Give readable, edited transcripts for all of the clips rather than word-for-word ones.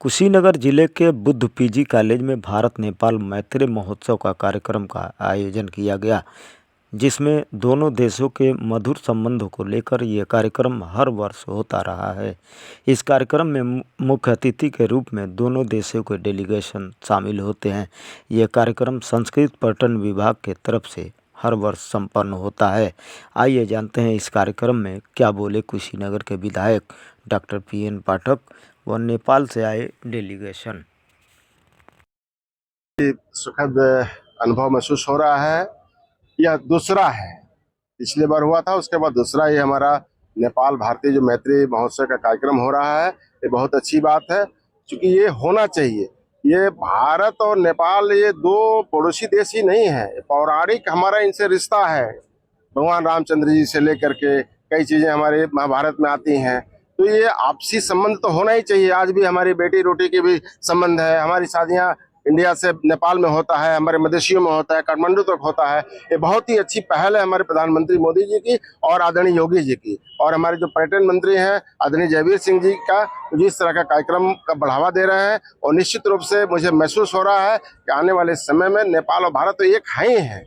कुशीनगर जिले के Buddha PG college में भारत नेपाल मैत्री महोत्सव का कार्यक्रम का आयोजन किया गया, जिसमें दोनों देशों के मधुर संबंधों को लेकर यह कार्यक्रम हर वर्ष होता रहा है। इस कार्यक्रम में मुख्य अतिथि के रूप में दोनों देशों के डेलीगेशन शामिल होते हैं। यह कार्यक्रम संस्कृत पर्यटन विभाग के तरफ से हर वर्ष संपन्न होता है। आइए जानते हैं इस कार्यक्रम में क्या बोले कुशीनगर के विधायक डॉक्टर PN पाठक व नेपाल से आए डेलीगेशन। सुखद अनुभव महसूस हो रहा है। यह दूसरा है, पिछले बार हुआ था, उसके बाद दूसरा ये हमारा नेपाल भारतीय जो मैत्री महोत्सव का कार्यक्रम हो रहा है। ये बहुत अच्छी बात है, क्योंकि ये होना चाहिए। ये भारत और नेपाल ये दो पड़ोसी देश ही नहीं है, पौराणिक हमारा इनसे रिश्ता है। भगवान रामचंद्र जी से लेकर के कई चीजें हमारे महाभारत में आती हैं, तो ये आपसी संबंध तो होना ही चाहिए। आज भी हमारी बेटी रोटी के भी संबंध है, हमारी शादियां इंडिया से नेपाल में होता है, हमारे मदेशियों में होता है, काठमांडू तक होता है। ये बहुत ही अच्छी पहल है हमारे प्रधानमंत्री मोदी जी की और आदरणीय योगी जी की, और हमारे जो पर्यटन मंत्री हैं आदरणीय जयवीर सिंह जी का, जिस तरह का कार्यक्रम का बढ़ावा दे रहे हैं। और निश्चित रूप से मुझे महसूस हो रहा है कि आने वाले समय में नेपाल और भारत तो एक है ही है।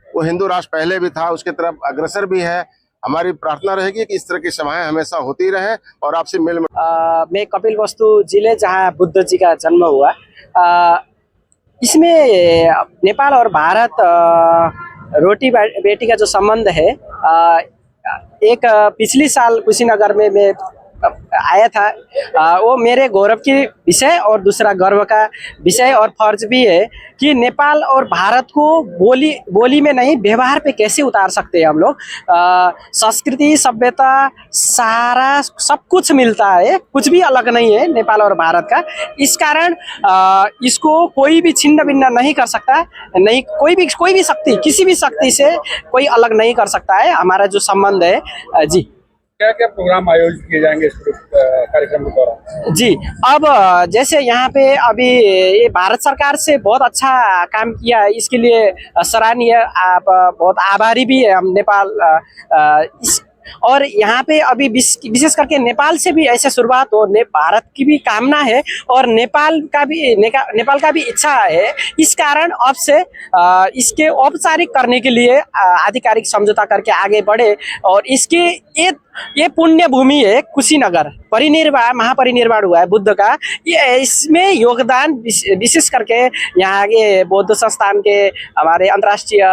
वो हिंदू राष्ट्र पहले भी था, उसके तरफ अग्रसर भी है। हमारी प्रार्थना रहेगी कि इस तरह की सभाएं हमेशा होती रहें और आपसे मिल मैं कपिलवस्तु जिले जहाँ बुद्ध जी का जन्म हुआ, इसमें नेपाल और भारत रोटी बेटी का जो संबंध है, एक पिछली साल कुशीनगर में मैं आया था, वो मेरे गौरव की विषय और दूसरा गर्व का विषय और फर्ज भी है कि नेपाल और भारत को बोली में नहीं, व्यवहार पे कैसे उतार सकते हैं हम लोग। संस्कृति, सभ्यता, सारा सब कुछ मिलता है, कुछ भी अलग नहीं है नेपाल और भारत का। इस कारण इसको कोई भी छिन्न भिन्न नहीं कर सकता, नहीं कोई भी शक्ति, किसी भी शक्ति से कोई अलग नहीं कर सकता है हमारा जो संबंध है। जी, क्या क्या प्रोग्राम आयोजित किए जाएंगे इस कार्यक्रम के दौरान? जी, अब जैसे यहाँ पे अभी ये भारत सरकार से बहुत अच्छा काम किया है, इसके लिए सराहनीय, आप बहुत आभारी भी है हम नेपाल। और यहाँ पे अभी विशेष करके नेपाल से भी ऐसे शुरुआत हो, भारत की भी कामना है और नेपाल का भी इच्छा है। इस कारण अब से इसके औपचारिक करने के लिए आधिकारिक समझौता करके आगे बढ़े। और इसके ये पुण्य भूमि है कुशीनगर, महापरिनिर्वाण हुआ है बुद्ध का। ये इसमें योगदान विशेष करके यहाँ के बौद्ध संस्थान के हमारे अंतर्राष्ट्रीय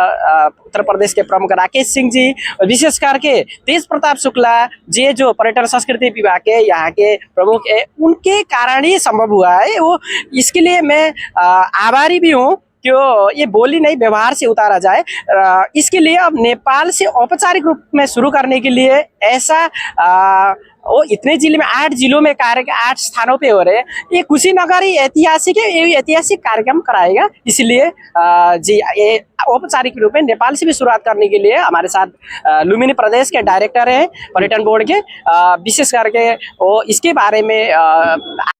उत्तर प्रदेश के प्रमुख राकेश सिंह जी, विशेष करके तेज प्रताप शुक्ला जी जो पर्यटन संस्कृति विभाग के यहाँ के प्रमुख है, उनके कारण ही संभव हुआ है। वो इसके लिए मैं आभारी भी हूँ क्यों ये बोली नहीं, व्यवहार से उतारा जाए। इसके लिए अब नेपाल से औपचारिक रूप में शुरू करने के लिए ऐसा वो इतने जिले में 8 जिलों में 8 स्थानों पे हो रहे हैं। ये कुशीनगर ही ऐतिहासिक है, ये ऐतिहासिक कार्यक्रम कराएगा। इसलिए जी, ये औपचारिक रूप में नेपाल से भी शुरुआत करने के लिए हमारे साथ लुम्बिनी प्रदेश के डायरेक्टर हैं पर्यटन बोर्ड के, विशेष करके वो इसके बारे में